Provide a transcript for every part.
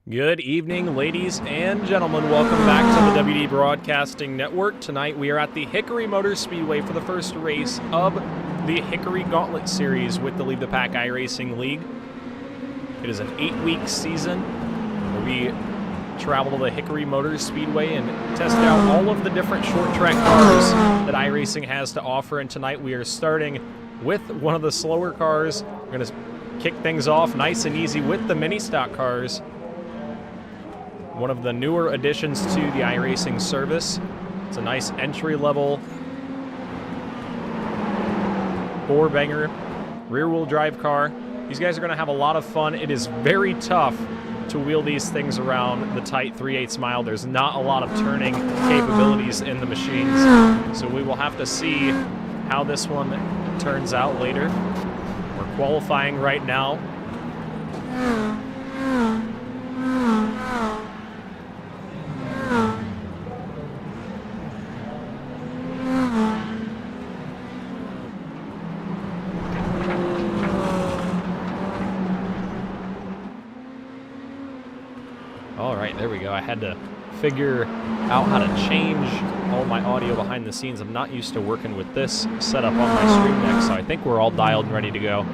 Good evening, ladies and gentlemen. Welcome back to the WD Broadcasting Network. Tonight we are at the Hickory Motor Speedway for the first race of the Hickory Gauntlet Series with the Leave the Pack iRacing League. It is an 8-week season where we travel to the Hickory Motor Speedway and test out all of the different short track cars that iRacing has to offer. And tonight we are starting with one of the slower cars. We're going to kick things off nice and easy with the mini stock cars. One of the newer additions to the iRacing service. It's a nice entry-level four-banger rear-wheel drive car. These guys are going to have a lot of fun. It is very tough to wheel these things around the tight 3/8 mile. There's not a lot of turning capabilities in the machines. So we will have to see how this one turns out later. We're qualifying right now. All right, there we go. I had to figure out how to change all my audio behind the scenes. I'm not used to working with this setup on my stream deck, so I think we're all dialed and ready to go.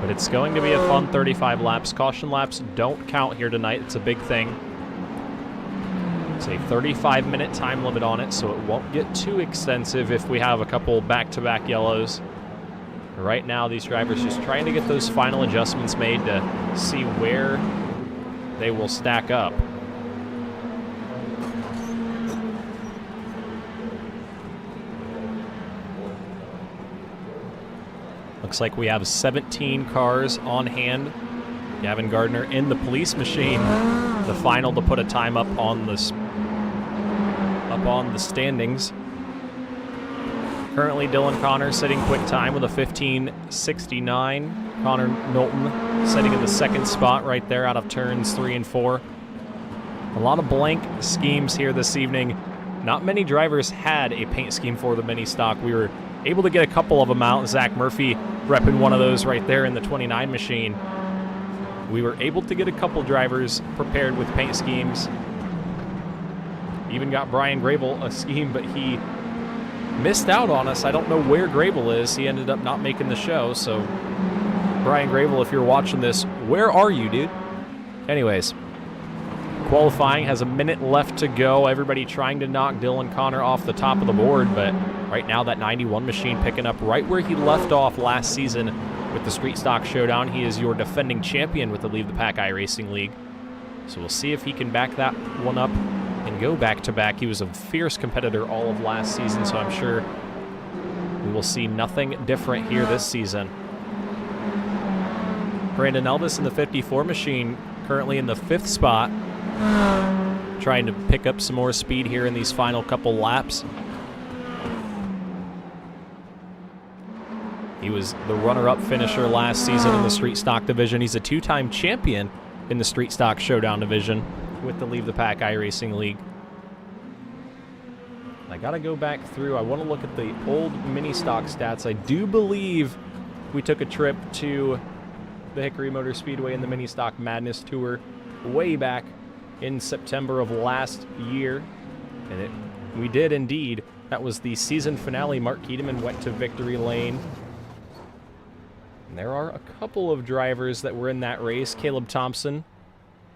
But it's going to be a fun 35 laps. Caution laps don't count here tonight. It's a big thing. It's a 35-minute time limit on it, so it won't get too extensive if we have a couple back-to-back yellows. Right now, these drivers just trying to get those final adjustments made to see where they will stack up. Looks like we have 17 cars on hand. Gavin Gardner in the police machine, the final to put a time up on the standings. Currently, Dylan Connor sitting quick time with a 15:69. Connor Knowlton sitting in the second spot right there out of turns 3 and 4. A lot of blank schemes here this evening. Not many drivers had a paint scheme for the mini stock. We were able to get a couple of them out. Zach Murphy repping one of those right there in the 29 machine. We were able to get a couple drivers prepared with paint schemes. Even got Brian Grable a scheme, but he missed out on us. I don't know where Grable is. He ended up not making the show, so Brian Grable, if you're watching this, where are you, dude? Anyways, qualifying has a minute left to go. Everybody trying to knock Dylan Connor off the top of the board, but right now that 91 machine picking up right where he left off last season with the Street Stock Showdown. He is your defending champion with the Leave the Pack iRacing League. So we'll see if he can back that one up and go back-to-back. He was a fierce competitor all of last season, so I'm sure we will see nothing different here this season. Brandon Elvis in the 54 machine, currently in the 5th spot, trying to pick up some more speed here in these final couple laps. He was the runner-up finisher last season in the Street Stock division. He's a 2-time champion in the Street Stock Showdown division with the Leave the Pack iRacing League. I gotta go back through. I want to look at the old mini stock stats. I do believe we took a trip to the Hickory Motor Speedway in the Mini Stock Madness Tour way back in September of last year. And we did indeed. That was the season finale. Mark Keedeman went to victory lane. And there are a couple of drivers that were in that race. Caleb Thompson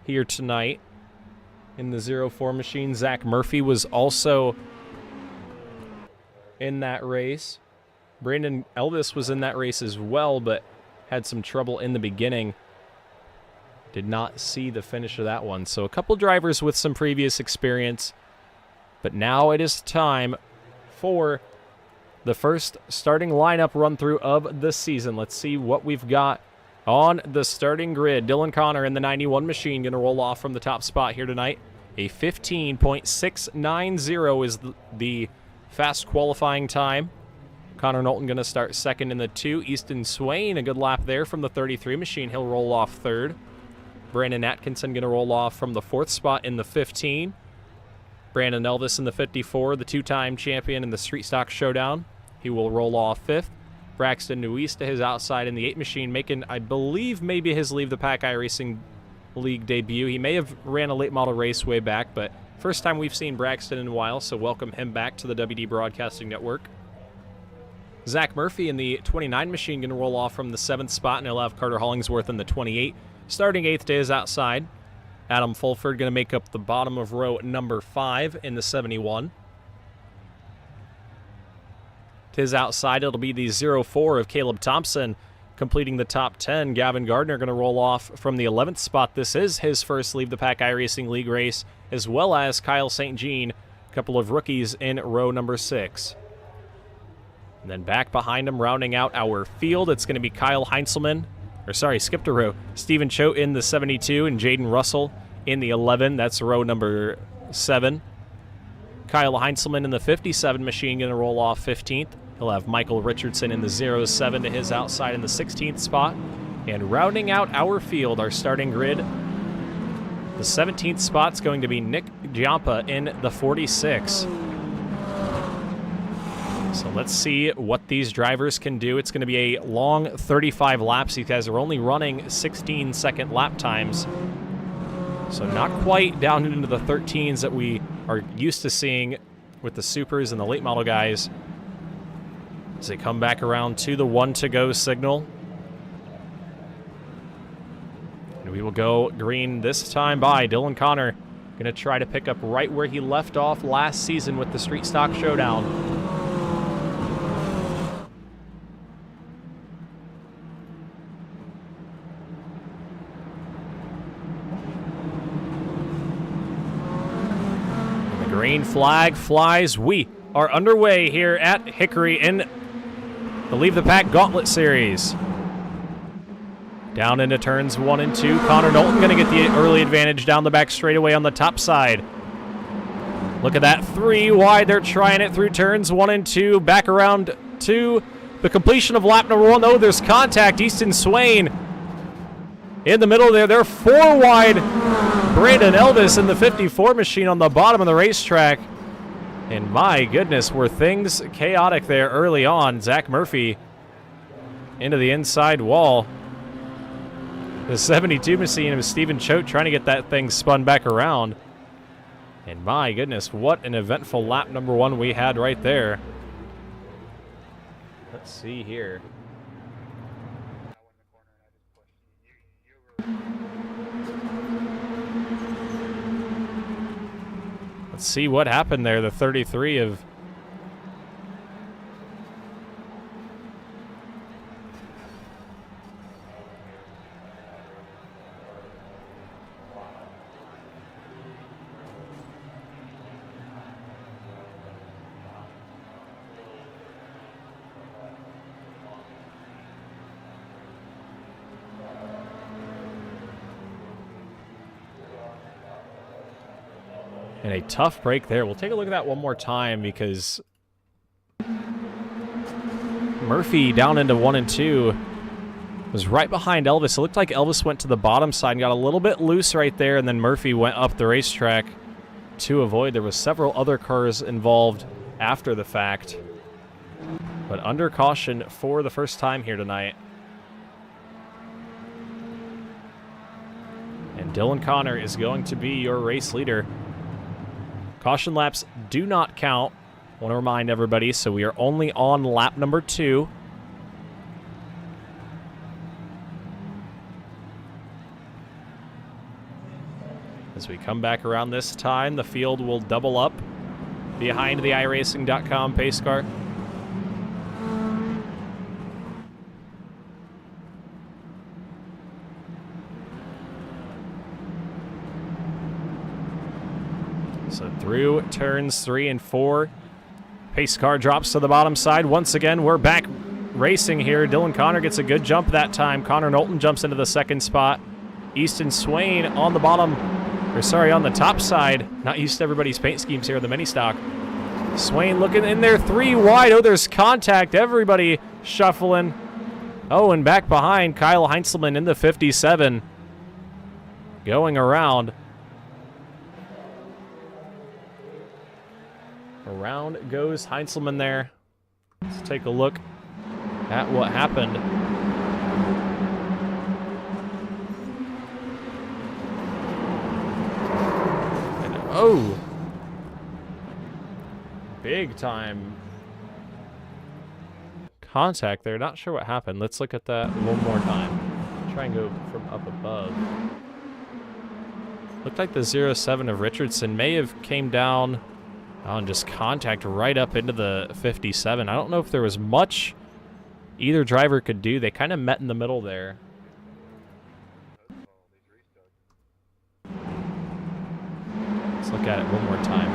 here tonight in the 04 machine. Zach Murphy was also in that race. Brandon Elvis was in that race as well, but had some trouble in the beginning. Did not see the finish of that one. So a couple drivers with some previous experience. But now it is time for the first starting lineup run-through of the season. Let's see what we've got on the starting grid. Dylan Connor in the 91 machine going to roll off from the top spot here tonight. A 15.690 is the fast qualifying time. Connor Knowlton going to start second in the 2. Easton Swain, a good lap there from the 33 machine. He'll roll off third. Brandon Atkinson going to roll off from the 4th spot in the 15. Brandon Elvis in the 54, the 2-time champion in the Street Stock Showdown. He will roll off 5th. Braxton Nuista, his outside in the 8 machine, making, I believe, maybe his Leave the Pack iRacing league debut. He may have ran a late model race way back, but first time we've seen Braxton in a while, so welcome him back to the WD Broadcasting Network. Zach Murphy in the 29 machine going to roll off from the 7th spot, and he'll have Carter Hollingsworth in the 28. Starting 8th days outside. Adam Fulford going to make up the bottom of row number 5 in the 71. To his outside, it'll be the 04 of Caleb Thompson completing the top 10. Gavin Gardner going to roll off from the 11th spot. This is his first Leave the Pack iRacing League race, as well as Kyle St. Jean, a couple of rookies in row number 6. And then back behind him, rounding out our field, it's going to be Kyle Heinzelman. Or sorry, skipped a row. Stephen Choate in the 72 and Jaden Russell in the 11. That's row number 7. Kyle Heinzelman in the 57 machine going to roll off 15th. He'll have Michael Richardson in the 07 to his outside in the 16th spot. And rounding out our field, our starting grid, the 17th spot's going to be Nick Giampa in the 46. So let's see what these drivers can do. It's going to be a long 35 laps. These guys are only running 16-second lap times. So not quite down into the 13s that we are used to seeing with the supers and the late model guys. As they come back around to the 1 to go signal. And we will go green this time by Dylan Connor. Going to try to pick up right where he left off last season with the Street Stock Showdown. Green flag flies. We are underway here at Hickory in the Leave the Pack Gauntlet Series. Down into turns 1 and 2. Connor Knowlton going to get the early advantage down the back straightaway on the top side. Look at that. 3 wide. They're trying it through turns 1 and 2. Back around to the completion of lap number 1. Oh, there's contact. Easton Swain in the middle there. They're 4 wide. Brandon Elvis in the 54 machine on the bottom of the racetrack. And my goodness, were things chaotic there early on. Zach Murphy into the inside wall. The 72 machine of Stephen Choate trying to get that thing spun back around. And my goodness, what an eventful lap number 1 we had right there. Let's see here. Let's see what happened there. The 33 of and a tough break there. We'll take a look at that one more time because Murphy down into 1 and 2 was right behind Elvis. It looked like Elvis went to the bottom side and got a little bit loose right there, and then Murphy went up the racetrack to avoid. There was several other cars involved after the fact, but under caution for the first time here tonight. And Dylan Connor is going to be your race leader. Caution laps do not count. I want to remind everybody, so we are only on lap number 2. As we come back around this time, the field will double up behind the iRacing.com pace car. So through turns 3 and 4, pace car drops to the bottom side. Once again, we're back racing here. Dylan Connor gets a good jump that time. Connor Knowlton jumps into the 2nd spot. Easton Swain on the bottom, or sorry, on the top side. Not used to everybody's paint schemes here in the mini stock. Swain looking in there, 3 wide. Oh, there's contact. Everybody shuffling. Oh, and back behind, Kyle Heinzelman in the 57. Going around. Around goes Heinzelman there. Let's take a look at what happened. Oh! Big time contact there. Not sure what happened. Let's look at that one more time. Try and go from up above. Looked like the 07 of Richardson may have came down and just contact right up into the 57. I don't know if there was much either driver could do. They kind of met in the middle there. Let's look at it one more time.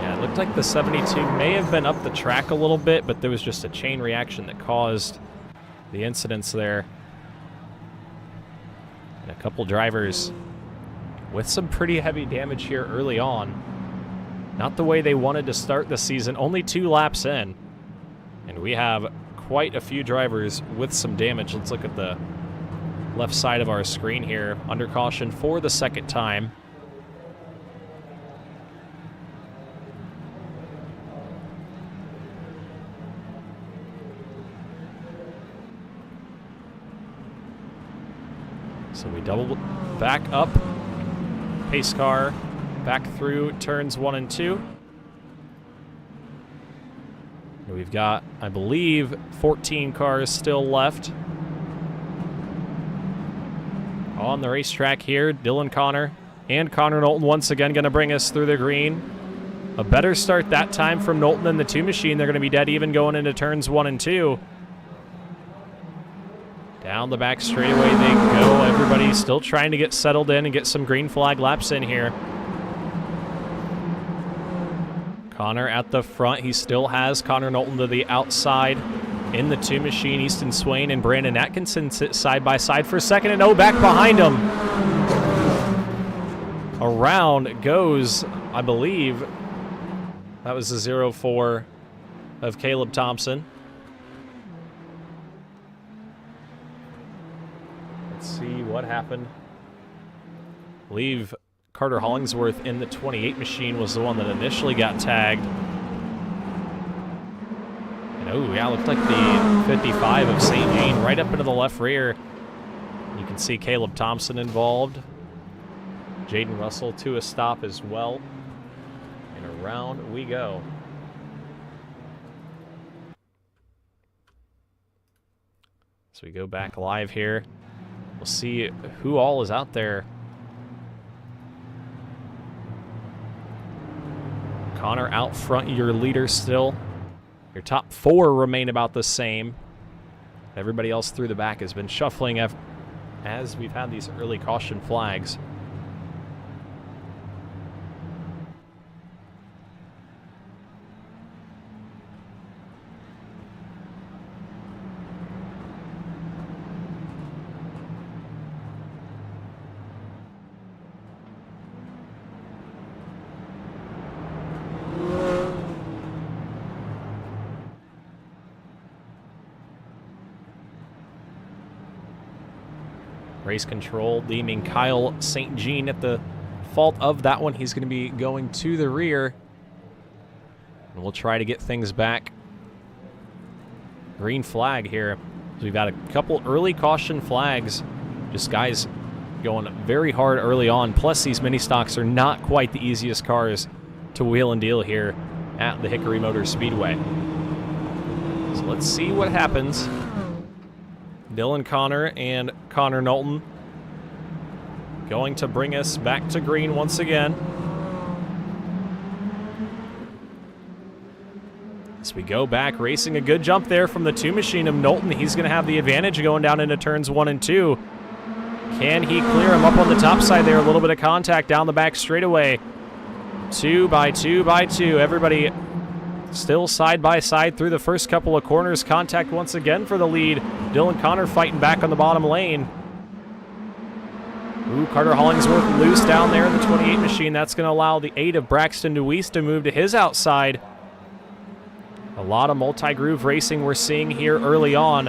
Yeah, it looked like the 72 may have been up the track a little bit, but there was just a chain reaction that caused the incidents there. And a couple drivers with some pretty heavy damage here early on. Not the way they wanted to start the season, only 2 laps in. And we have quite a few drivers with some damage. Let's look at the left side of our screen here. Under caution for the second time. So we double back up. Pace car back through turns 1 and 2. And we've got, I believe, 14 cars still left on the racetrack here. Dylan Connor and Connor Knowlton once again going to bring us through the green. A better start that time from Knowlton than the 2 machine. They're going to be dead even going into turns 1 and 2. Down the back straightaway they go. Everybody still trying to get settled in and get some green flag laps in here. Connor at the front. He still has Connor Knowlton to the outside. In the 2 machine, Easton Swain and Brandon Atkinson sit side by side for second, and back behind him. Around goes, I believe, that was the 04 of Caleb Thompson. Let's see what happened. I believe Carter Hollingsworth in the 28 machine was the one that initially got tagged. Oh, yeah, looked like the 55 of St. Jean right up into the left rear. You can see Caleb Thompson involved. Jaden Russell to a stop as well. And around we go. So we go back live here. We'll see who all is out there. Connor out front, your leader still. Your top 4 remain about the same. Everybody else through the back has been shuffling as we've had these early caution flags. Race control deeming Kyle St. Jean at the fault of that one. He's going to be going to the rear. And we'll try to get things back. Green flag here. So we've got a couple early caution flags. Just guys going very hard early on. Plus these mini stocks are not quite the easiest cars to wheel and deal here at the Hickory Motor Speedway. So let's see what happens. Dylan Connor and Connor Knowlton going to bring us back to green once again. As we go back, racing a good jump there from the 2 machine of Knowlton. He's going to have the advantage going down into turns 1 and 2. Can he clear him up on the top side there? A little bit of contact down the back straightaway. 2 by 2 by 2. Everybody still side by side through the first couple of corners. Contact once again for the lead. Dylan Connor fighting back on the bottom lane. Ooh, Carter Hollingsworth loose down there in the 28 machine. That's going to allow the 8 of Braxton DeWeese to move to his outside. A lot of multi-groove racing we're seeing here early on.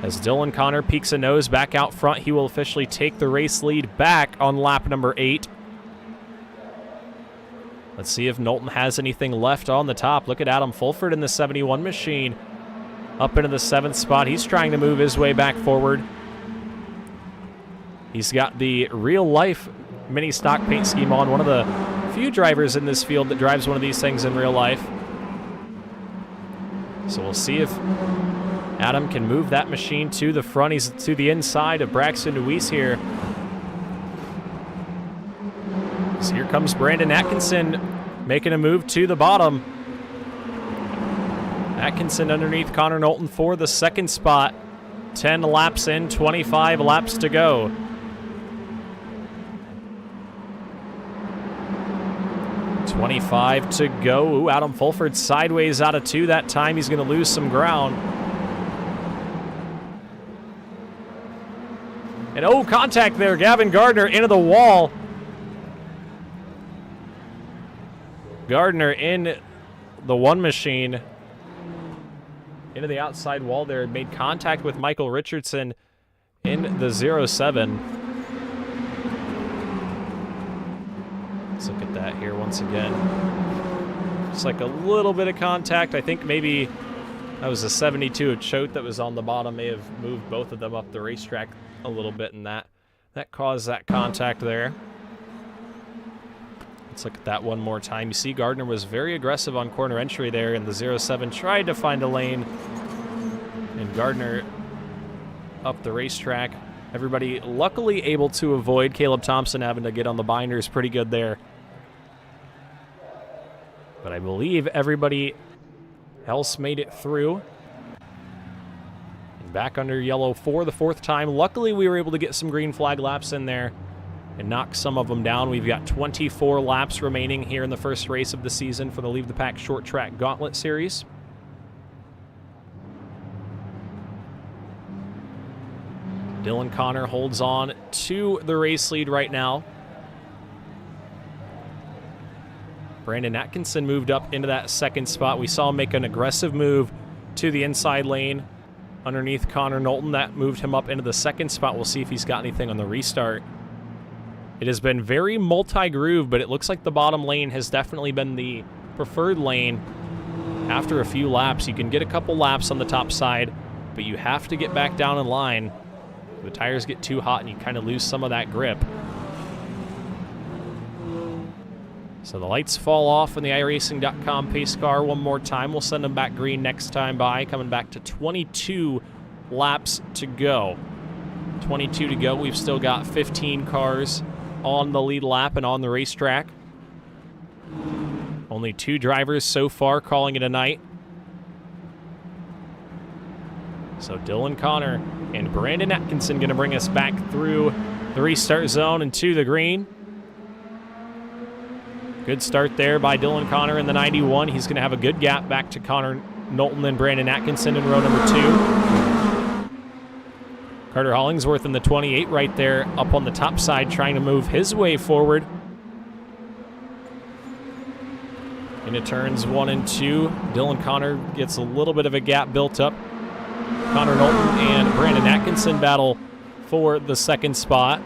As Dylan Connor peeks a nose back out front, he will officially take the race lead back on lap number 8. Let's see if Knowlton has anything left on the top. Look at Adam Fulford in the 71 machine. Up into the 7th spot. He's trying to move his way back forward. He's got the real-life mini stock paint scheme on. One of the few drivers in this field that drives one of these things in real life. So we'll see if Adam can move that machine to the front. He's to the inside of Braxton Deweese here. So here comes Brandon Atkinson making a move to the bottom. Atkinson underneath Connor Knowlton for the second spot. 10 laps in, 25 laps to go. .25 to go. Ooh, Adam Fulford sideways out of 2 that time. He's going to lose some ground. And oh, contact there. Gavin Gardner into the wall. Gardner in the one machine. Into the outside wall there. Made contact with Michael Richardson in the 07. Let's look at that here once again. Just like a little bit of contact. I think maybe that was a 72 of Choate that was on the bottom. May have moved both of them up the racetrack a little bit, and that caused that contact there. Let's look at that one more time. You see Gardner was very aggressive on corner entry there, and the 07 tried to find a lane. And Gardner up the racetrack. Everybody luckily able to avoid Caleb Thompson having to get on the binders pretty good there. But I believe everybody else made it through. And back under yellow for the 4th time. Luckily, we were able to get some green flag laps in there and knock some of them down. We've got 24 laps remaining here in the first race of the season for the Leave the Pack Short Track Gauntlet Series. Dylan Connor holds on to the race lead right now. Brandon Atkinson moved up into that second spot. We saw him make an aggressive move to the inside lane underneath Connor Knowlton. That moved him up into the second spot. We'll see if he's got anything on the restart. It has been very multi-groove, but it looks like the bottom lane has definitely been the preferred lane. After a few laps, you can get a couple laps on the top side, but you have to get back down in line. The tires get too hot and you kind of lose some of that grip. So the lights fall off in the iRacing.com pace car one more time. We'll send them back green next time by. Coming back to 22 laps to go. 22 to go. We've still got 15 cars on the lead lap and on the racetrack. Only 2 drivers so far calling it a night. So Dylan Connor and Brandon Atkinson going to bring us back through the restart zone and to the green. Good start there by Dylan Connor in the 91. He's going to have a good gap back to Connor Knowlton and Brandon Atkinson in row number 2. Carter Hollingsworth in the 28 right there up on the top side trying to move his way forward. Into turns 1 and 2. Dylan Connor gets a little bit of a gap built up. Connor Knowlton and Brandon Atkinson battle for the second spot.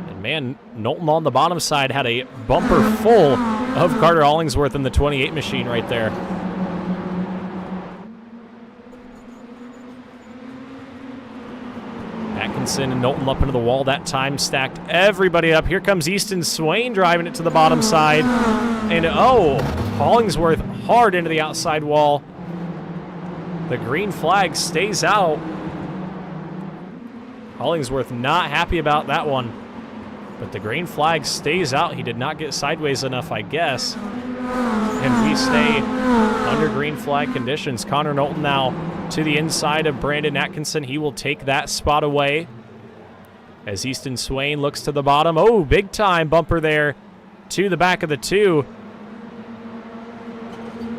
And man, Knowlton on the bottom side had a bumper full of Carter Hollingsworth in the 28 machine right there. Atkinson and Knowlton up into the wall that time, stacked everybody up. Here comes Easton Swain driving it to the bottom side. And oh, Hollingsworth hard into the outside wall. The green flag stays out. Hollingsworth not happy about that one. But the green flag stays out. He did not get sideways enough, I guess. And we stay under green flag conditions. Connor Knowlton now to the inside of Brandon Atkinson. He will take that spot away as Easton Swain looks to the bottom. Oh, big time bumper there to the back of the 2.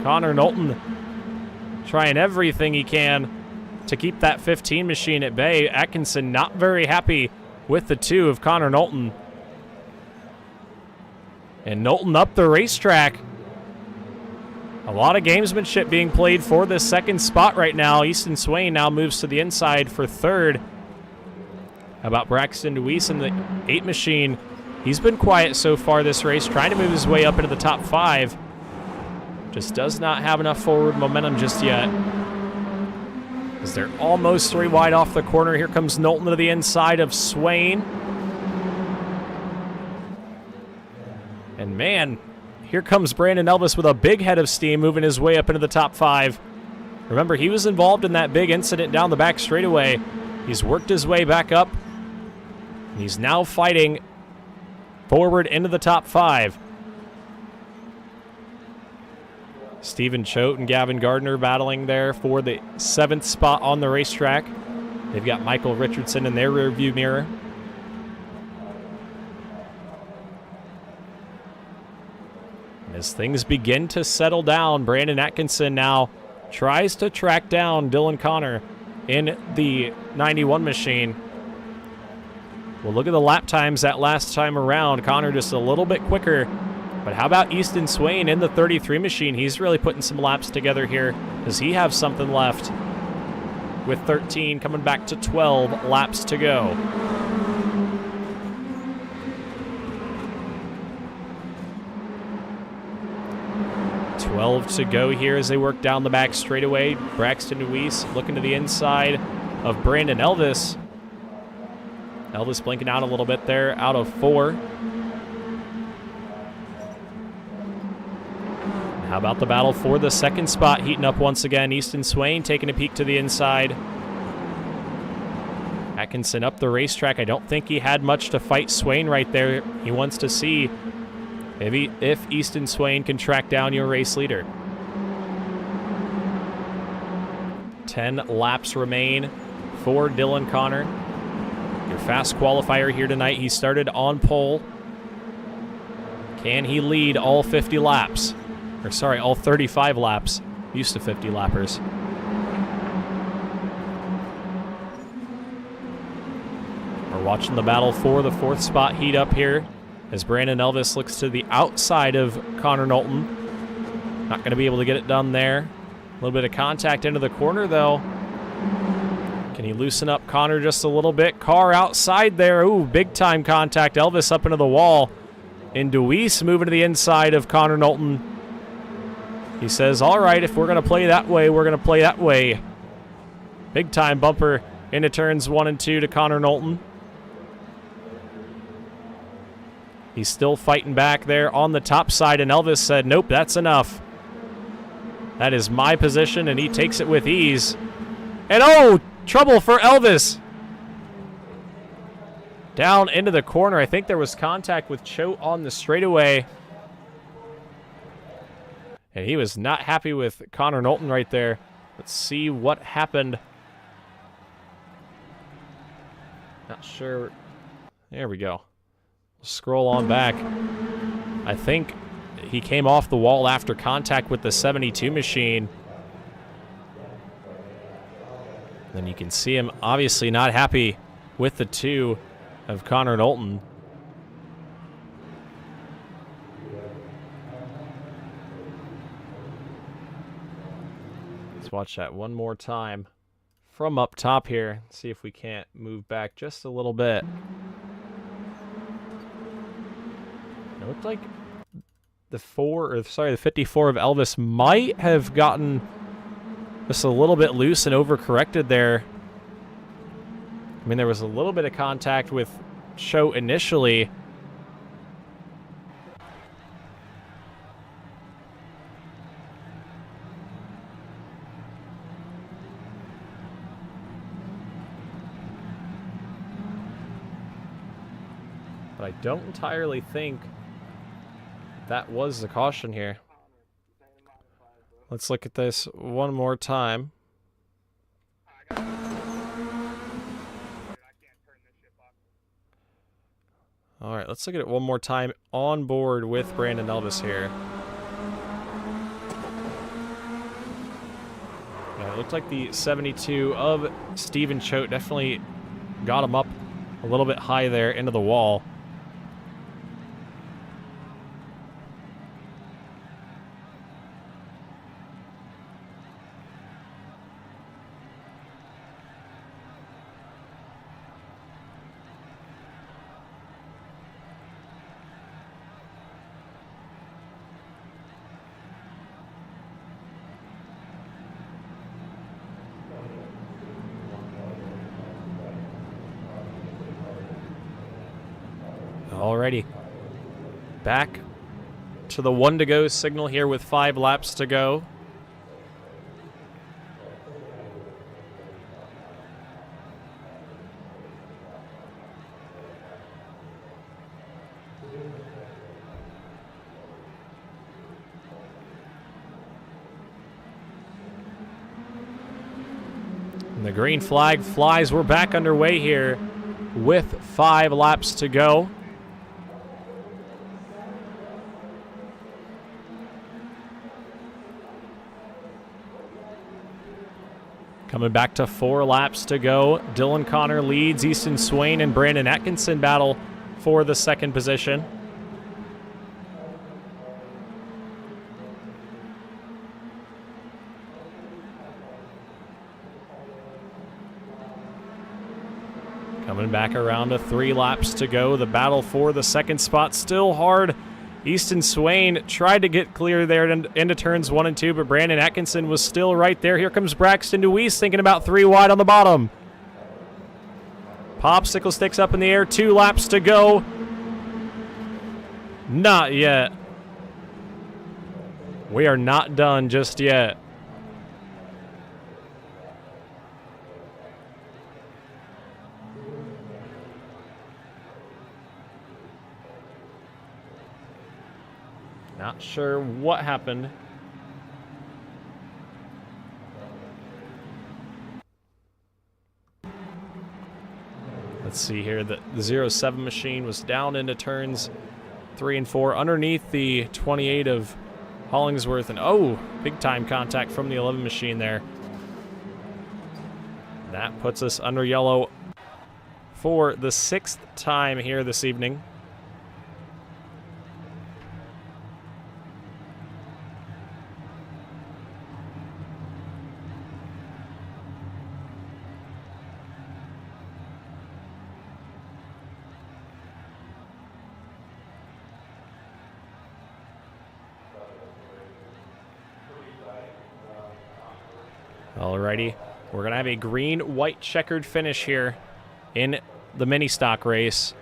Connor Knowlton trying everything he can to keep that 15 machine at bay. Atkinson not very happy with the 2 of Connor Knowlton. And Knowlton up the racetrack. A lot of gamesmanship being played for this second spot right now. Easton Swain now moves to the inside for 3rd. How about Braxton Deweese in the 8 machine? He's been quiet so far this race, trying to move his way up into the top 5. Just does not have enough forward momentum just yet. As they're almost 3 wide off the corner. Here comes Knowlton to the inside of Swain. And man, here comes Brandon Elvis with a big head of steam, moving his way up into the top 5. Remember, he was involved in that big incident down the back straightaway. He's worked his way back up. And he's now fighting forward into the top 5. Stephen Choate and Gavin Gardner battling there for the 7th spot on the racetrack. They've got Michael Richardson in their rearview mirror. And as things begin to settle down, Brandon Atkinson now tries to track down Dylan Connor in the 91 machine. Well, look at the lap times that last time around. Connor just a little bit quicker. But how about Easton Swain in the 33 machine? He's really putting some laps together here. Does he have something left? With 13 coming back to 12 laps to go. To go here as they work down the back straightaway. Braxton Deweese looking to the inside of Brandon Elvis. Elvis blinking out a little bit there, out of 4. How about the battle for the 2nd spot heating up once again? Easton Swain taking a peek to the inside. Atkinson up the racetrack. I don't think he had much to fight Swain right there. He wants to see maybe if Easton Swain can track down your race leader. 10 laps remain for Dylan Connor. Your fast qualifier here tonight. He started on pole. Can he lead all 50 laps? Or sorry, all 35 laps. Used to 50 lappers. We're watching the battle for the 4th spot heat up here as Brandon Elvis looks to the outside of Connor Knowlton. Not going to be able to get it done there. A little bit of contact into the corner, though. Can he loosen up Connor just a little bit? Car outside there. Ooh, big-time contact. Elvis up into the wall. And Deweese moving to the inside of Connor Knowlton. He says, all right, if we're going to play that way, we're going to play that way. Big-time bumper into turns 1 and 2 to Connor Knowlton. He's still fighting back there on the top side, and Elvis said, nope, that's enough. That is my position, and he takes it with ease. And oh, trouble for Elvis. Down into the corner. I think there was contact with Choate on the straightaway. And he was not happy with Connor Knowlton right there. Let's see what happened. Not sure. There we go. Scroll on back. I think he came off the wall after contact with the 72 machine. Then you can see him obviously not happy with the 2 of Connor Knowlton. Let's watch that one more time from up top here. See if we can't move back just a little bit. It looked like the 54 of Elvis might have gotten just a little bit loose and overcorrected there. I mean, there was a little bit of contact with Choate initially. But I don't entirely think that was the caution here. Let's look at this one more time. All right, let's look at it one more time on board with Brandon Elvis here. Yeah, it looked like the 72 of Stephen Choate definitely got him up a little bit high there into the wall. Alrighty. Back to the 1 to go signal here with 5 laps to go. And the green flag flies. We're back underway here with 5 laps to go. Coming back to 4 laps to go. Dylan Connor leads. Easton Swain and Brandon Atkinson battle for the 2nd position. Coming back around to 3 laps to go. The battle for the 2nd spot still hard. Easton Swain tried to get clear there into turns 1 and 2, but Brandon Atkinson was still right there. Here comes Braxton Deweese thinking about 3 wide on the bottom. Popsicle sticks up in the air. 2 laps to go. Not yet. We are not done just yet. Not sure what happened. Let's see here. The 07 machine was down into turns 3 and 4 underneath the 28 of Hollingsworth. And oh, big time contact from the 11 machine there. That puts us under yellow for the 6th time here this evening. Alrighty, we're going to have a green-white checkered finish here in the mini stock race.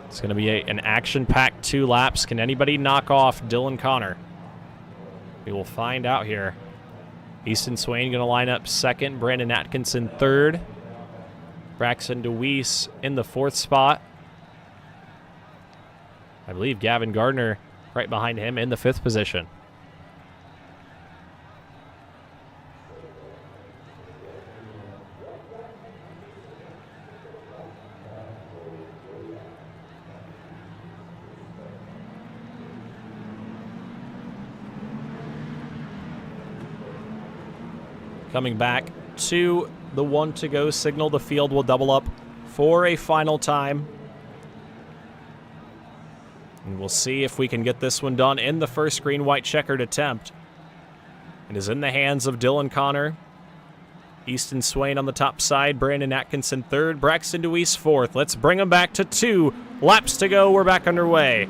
It's going to be an action-packed 2 laps. Can anybody knock off Dylan Connor? We will find out here. Easton Swain going to line up 2nd, Brandon Atkinson 3rd. Braxton Deweese in the 4th spot. I believe Gavin Gardner right behind him in the 5th position. Coming back to the 1 to go signal, the field will double up for a final time. And we'll see if we can get this one done in the first green-white checkered attempt. It is in the hands of Dylan Connor. Easton Swain on the top side, Brandon Atkinson 3rd, Braxton Deweese 4th. Let's bring them back to 2 laps to go. We're back underway.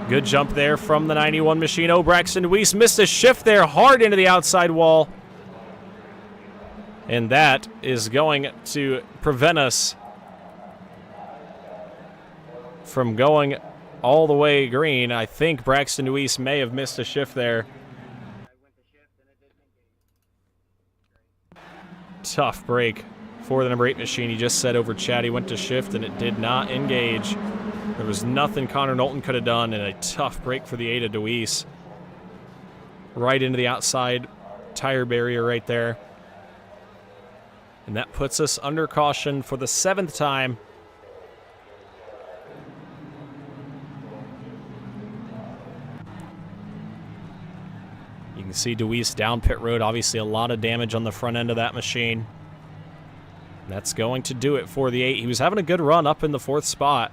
Good jump there from the 91 machine. Oh, Braxton Deweese missed a shift there hard into the outside wall. And that is going to prevent us from going all the way green. I think Braxton Deweese may have missed a shift there. Tough break for the number 8 machine. He just said over chat he went to shift and it did not engage. There was nothing Connor Knowlton could have done, and a tough break for the 8 of Deweese. Right into the outside tire barrier right there. And that puts us under caution for the 7th time. You can see Deweese down pit road. Obviously a lot of damage on the front end of that machine. And that's going to do it for the 8. He was having a good run up in the 4th spot.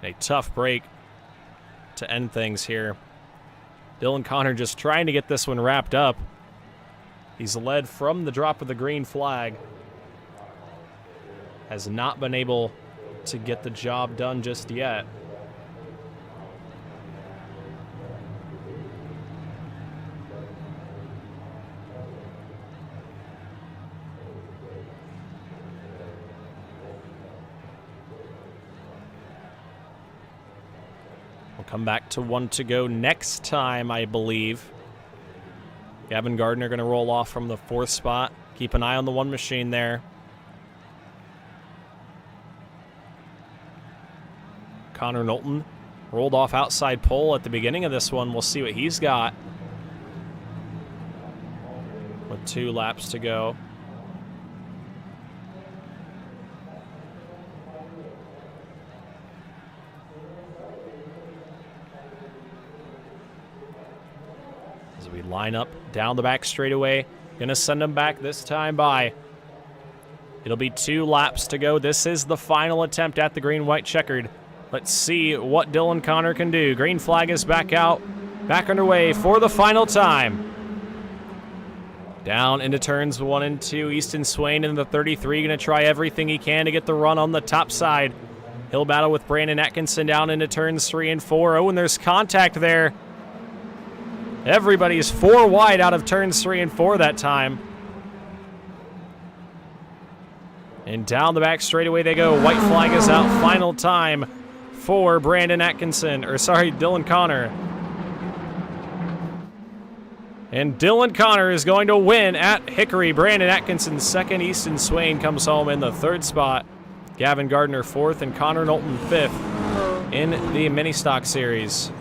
A tough break to end things here. Dylan Connor just trying to get this one wrapped up. He's led from the drop of the green flag. Has not been able to get the job done just yet. We'll come back to 1 to go next time, I believe. Gavin Gardner going to roll off from the 4th spot. Keep an eye on the 1 machine there. Connor Knowlton rolled off outside pole at the beginning of this one. We'll see what he's got with 2 laps to go. As we line up down the back straightaway, gonna send him back this time by. It'll be 2 laps to go. This is the final attempt at the green-white checkered. Let's see what Dylan Connor can do. Green flag is back out, back underway for the final time. Down into turns 1 and 2. Easton Swain in the 33, going to try everything he can to get the run on the top side. He'll battle with Brandon Atkinson down into turns 3 and 4. Oh, and there's contact there. Everybody's 4 wide out of turns 3 and 4 that time. And down the back straightaway they go. White flag is out. Final time for Brandon Atkinson, Dylan Connor. And Dylan Connor is going to win at Hickory. Brandon Atkinson 2nd. Easton Swain comes home in the 3rd spot. Gavin Gardner 4th and Connor Knowlton 5th in the mini stock series.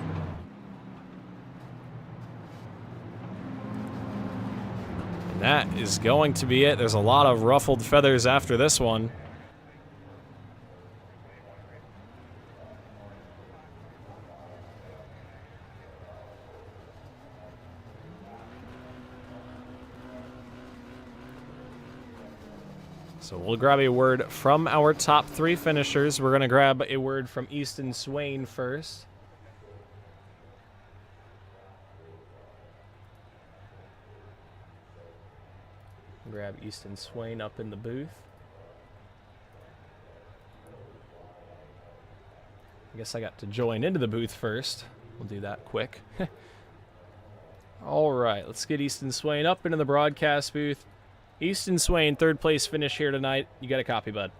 And that is going to be it. There's a lot of ruffled feathers after this one. So we'll grab a word from our top 3 finishers. We're going to grab a word from Easton Swain first. Grab Easton Swain up in the booth. I guess I got to join into the booth first. We'll do that quick. All right, let's get Easton Swain up into the broadcast booth. Easton Swain, 3rd place finish here tonight. You got a copy, bud?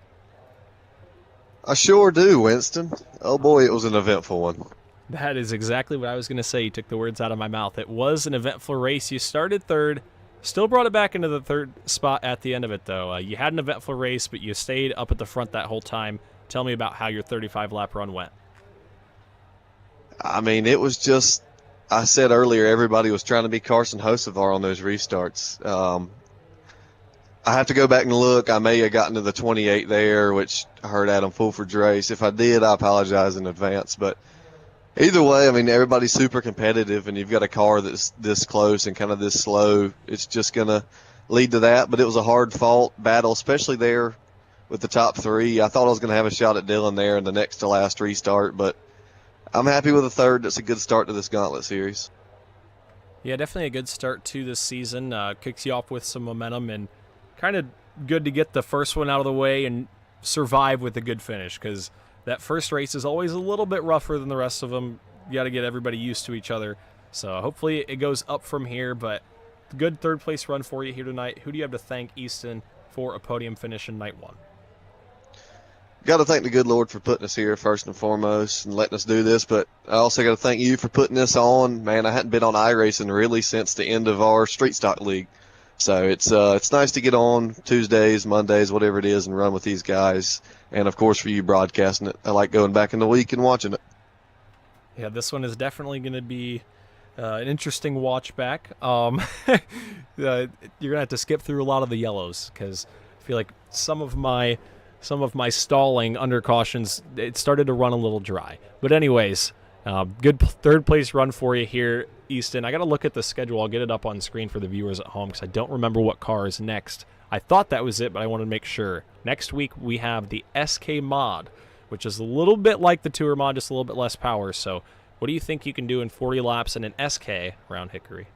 I sure do, Winston. Oh boy, it was an eventful one. That is exactly what I was going to say. You took the words out of my mouth. It was an eventful race. You started 3rd, still brought it back into the 3rd spot at the end of it, though. You had an eventful race, but you stayed up at the front that whole time. Tell me about how your 35-lap run went. I mean, it was just, I said earlier, everybody was trying to be Carson Hocevar on those restarts. I have to go back and look. I may have gotten to the 28 there, which hurt Adam Fulford's race. If I did, I apologize in advance. But either way, I mean, everybody's super competitive, and you've got a car that's this close and kind of this slow. It's just going to lead to that. But it was a hard-fought battle, especially there with the top 3. I thought I was going to have a shot at Dylan there in the next to last restart, but I'm happy with a 3rd. That's a good start to this Gauntlet series. Yeah, definitely a good start to this season. Kicks you off with some momentum, and kind of good to get the first one out of the way and survive with a good finish, because that first race is always a little bit rougher than the rest of them. You got to get everybody used to each other. So hopefully it goes up from here, but good 3rd place run for you here tonight. Who do you have to thank, Easton, for a podium finish in night 1? Got to thank the good Lord for putting us here first and foremost and letting us do this, but I also got to thank you for putting this on. Man, I hadn't been on iRacing really since the end of our street stock league. So it's nice to get on Tuesdays, Mondays, whatever it is, and run with these guys. And, of course, for you broadcasting it. I like going back in the week and watching it. Yeah, this one is definitely going to be an interesting watch back. You're going to have to skip through a lot of the yellows, because I feel like some of my stalling under cautions, it started to run a little dry. But anyways, good 3rd place run for you here, Easton. I got to look at the schedule. I'll get it up on screen for the viewers at home, because I don't remember what car is next. I thought that was it, but I wanted to make sure. Next week we have the SK Mod, which is a little bit like the Tour Mod, just a little bit less power. So what do you think you can do in 40 laps in an SK around Hickory?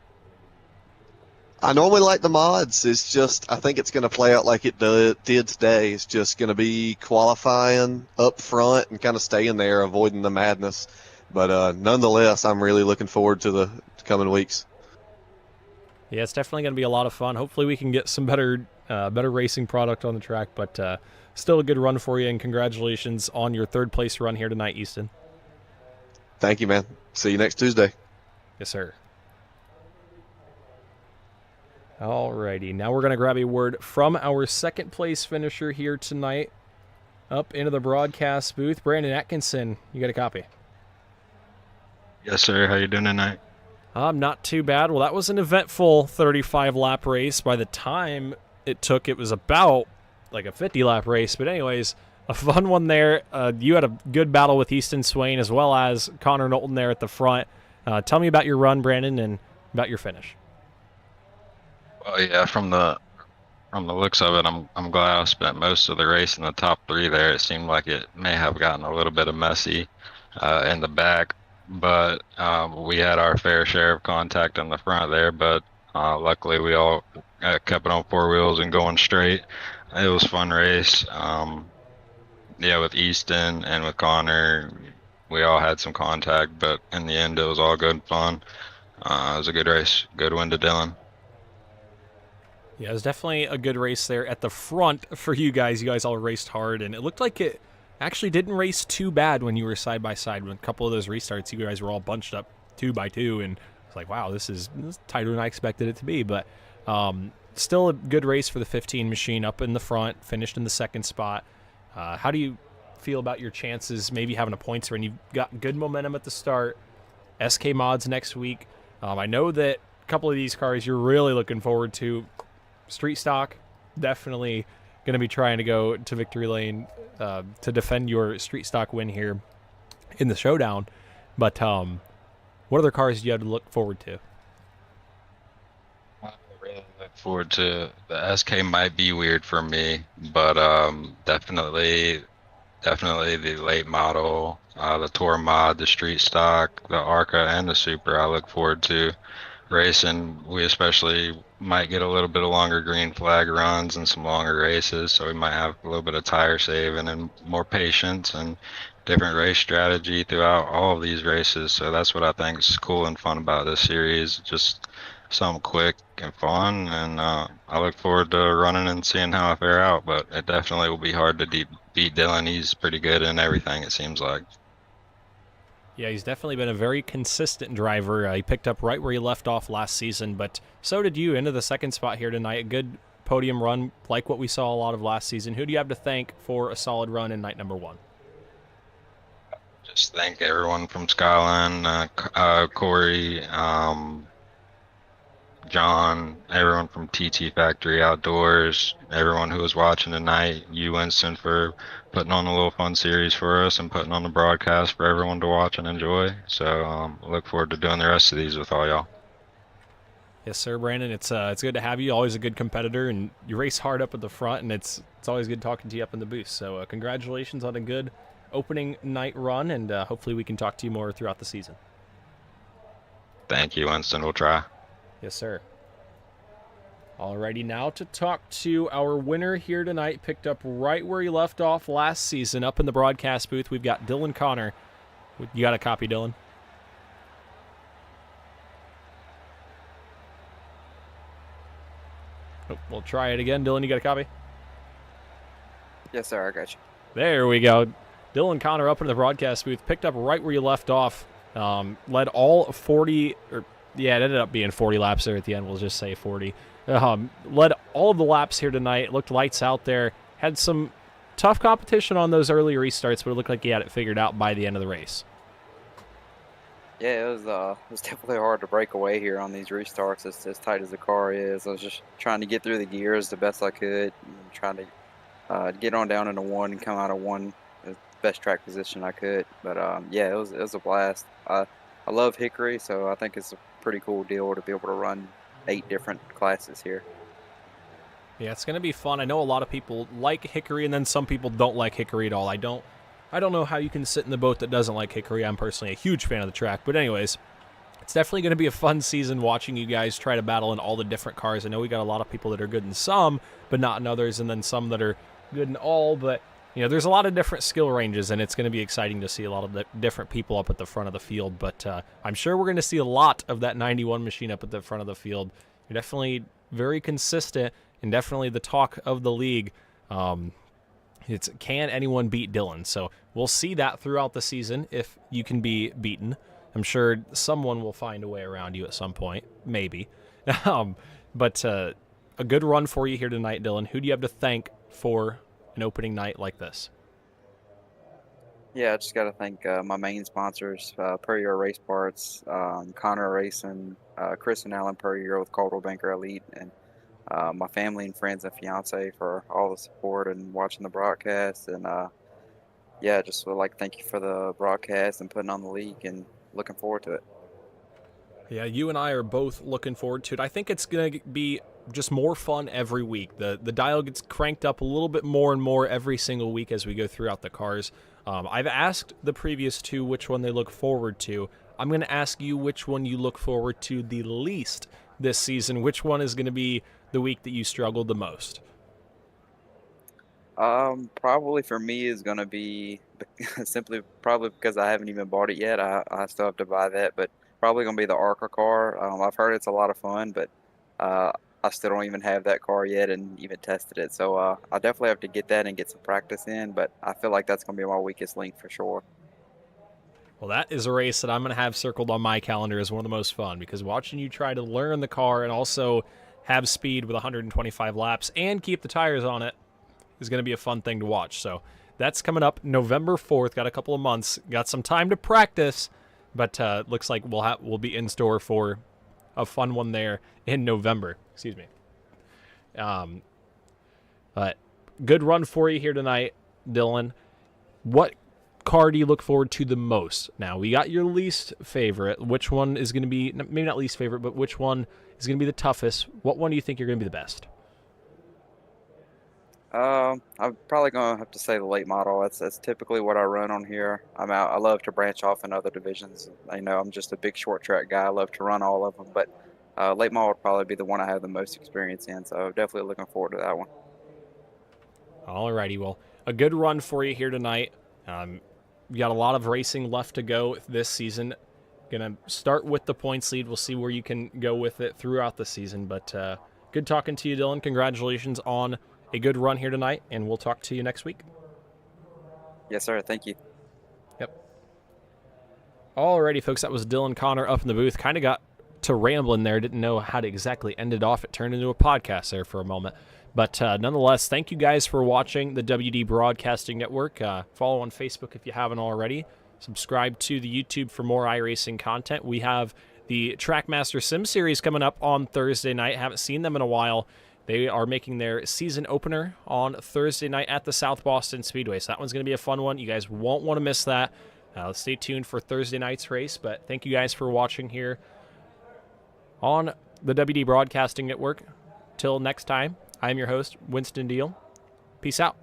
I normally like the mods. It's just, I think it's going to play out like it did today. It's just going to be qualifying up front and kind of staying there, avoiding the madness. But nonetheless, I'm really looking forward to the coming weeks. Yeah, it's definitely going to be a lot of fun. Hopefully we can get some better racing product on the track, but still a good run for you, and congratulations on your 3rd place run here tonight, Easton. Thank you, man. See you next Tuesday. Yes, sir. Alrighty, now we're going to grab a word from our second place finisher here tonight. Up into the broadcast booth, Brandon Atkinson, you got a copy? Yes, sir. How you doing tonight? Not too bad. Well, that was an eventful 35-lap race. By the time it took, it was about like a 50-lap race. But anyways, a fun one there. You had a good battle with Easton Swain as well as Connor Knowlton there at the front. Tell me about your run, Brandon, and about your finish. Well, yeah, from the looks of it, I'm glad I spent most of the race in the top 3 there. It seemed like it may have gotten a little bit of messy in the back, but we had our fair share of contact in the front there. But luckily, we all kept it on 4 wheels and going straight. It was a fun race. Yeah, with Easton and with Connor, we all had some contact, but in the end, it was all good fun. It was a good race. Good win to Dylan. Yeah, it was definitely a good race there at the front for you guys. You guys all raced hard, and it looked like it actually didn't race too bad when you were side by side. When a couple of those restarts, you guys were all bunched up 2 by 2, and it's like, wow, this is tighter than I expected it to be. But still a good race for the 15 machine up in the front, finished in the second spot. How do you feel about your chances maybe having a points run? You've got good momentum at the start. SK Mods next week. I know that a couple of these cars you're really looking forward to. Street stock, definitely going to be trying to go to victory lane to defend your street stock win here in the showdown. But what other cars do you have to look forward to? I really look forward to the SK. Might be weird for me, but definitely the late model, the Tour mod, the street stock, the Arca, and the Super. I look forward to racing. We especially might get a little bit of longer green flag runs and some longer races, so we might have a little bit of tire saving and more patience and different race strategy throughout all of these races. So that's what I think is cool and fun about this series. Just something quick and fun, and I look forward to running and seeing how I fare out. But it definitely will be hard to beat Dylan. He's pretty good in everything, it seems like. Yeah, he's definitely been a very consistent driver. He picked up right where he left off last season, but so did you into the second spot here tonight. A good podium run like what we saw a lot of last season. Who do you have to thank for a solid run in night number 1? Just thank everyone from Skyline, Corey, John, everyone from TT Factory Outdoors, everyone who was watching tonight, you, Winston, for putting on a little fun series for us and putting on the broadcast for everyone to watch and enjoy. So I look forward to doing the rest of these with all y'all. Yes, sir, Brandon. It's good to have you. Always a good competitor, and you race hard up at the front, and it's always good talking to you up in the booth. So congratulations on a good opening night run, and hopefully we can talk to you more throughout the season. Thank you, Winston. We'll try. Yes, sir. Alrighty, now to talk to our winner here tonight. Picked up right where he left off last season up in the broadcast booth. We've got Dylan Connor. You got a copy, Dylan? Oh, we'll try it again. Dylan, you got a copy? Yes, sir. I got you. There we go. Dylan Connor up in the broadcast booth. Picked up right where you left off. Led all 40... Yeah, it ended up being 40 laps there at the end. We'll just say 40. Led all of the laps here tonight. Looked lights out there. Had some tough competition on those early restarts, but it looked like he had it figured out by the end of the race. Yeah, it was definitely hard to break away here on these restarts. It's as tight as the car is. I was just trying to get through the gears the best I could, and trying to get on down into 1 and come out of 1 the best track position I could. But yeah, it was a blast. I love Hickory, so I think it's a pretty cool deal to be able to run 8 different classes here. Yeah, it's going to be fun. I know a lot of people like Hickory, and then some people don't like Hickory at all. I don't know how you can sit in the boat that doesn't like Hickory. I'm personally a huge fan of the track. But anyways, it's definitely going to be a fun season watching you guys try to battle in all the different cars. I know we got a lot of people that are good in some, but not in others, and then some that are good in all. But you know, there's a lot of different skill ranges, and it's going to be exciting to see a lot of the different people up at the front of the field. But I'm sure we're going to see a lot of that 91 machine up at the front of the field. You're definitely very consistent and definitely the talk of the league. It's can anyone beat Dylan? So we'll see that throughout the season if you can be beaten. I'm sure someone will find a way around you at some point, maybe. But a good run for you here tonight, Dylan. Who do you have to thank for an opening night like this? Yeah, I just got to thank my main sponsors, Per Year Race Parts, Connor Racing, Chris and Alan Per Year with Caldwell Banker Elite, and my family and friends and fiance for all the support and watching the broadcast. And yeah, just would like to thank you for the broadcast and putting on the league, and looking forward to it. Yeah, you and I are both looking forward to it. I think it's going to be just more fun every week. The dial gets cranked up a little bit more and more every single week as we go throughout the cars. I've asked the previous two which one they look forward to. I'm going to ask you which one you look forward to the least this season. Which one is going to be the week that you struggled the most? Probably for me is going to be simply probably because I haven't even bought it yet. I still have to buy that, but probably going to be the ARCA car. I've heard it's a lot of fun, but I still don't even have that car yet and even tested it. So I definitely have to get that and get some practice in, but I feel like that's going to be my weakest link for sure. Well, that is a race that I'm going to have circled on my calendar as one of the most fun, because watching you try to learn the car and also have speed with 125 laps and keep the tires on it is going to be a fun thing to watch. So that's coming up November 4th. Got a couple of months. Got some time to practice, but looks like we'll be in store for a fun one there in November. Excuse me. But good run for you here tonight, Dylan. What car do you look forward to the most? Now, we got your least favorite. Which one is going to be, maybe not least favorite, but which one is going to be the toughest? What one do you think you're going to be the best? I'm probably going to have to say the late model. That's typically what I run on here. I love to branch off in other divisions. I know I'm just a big short track guy. I love to run all of them, but late model would probably be the one I have the most experience in. So definitely looking forward to that one. Alrighty, well, a good run for you here tonight. We got a lot of racing left to go this season. Gonna start with the points lead. We'll see where you can go with it throughout the season. But good talking to you, Dylan. Congratulations on a good run here tonight, and we'll talk to you next week. Yes, sir. Thank you. Yep. Alrighty, folks, that was Dylan Connor up in the booth. Kind of got to rambling there. Didn't know how to exactly end it off. It turned into a podcast there for a moment. But nonetheless, thank you guys for watching the WD Broadcasting Network. Follow on Facebook if you haven't already. Subscribe to the YouTube for more iRacing content. We have the Trackmaster Sim Series coming up on Thursday night. Haven't seen them in a while. They are making their season opener on Thursday night at the South Boston Speedway. So that one's going to be a fun one. You guys won't want to miss that. Stay tuned for Thursday night's race. But thank you guys for watching here on the WD Broadcasting Network. Till next time, I'm your host, Winston Deal. Peace out.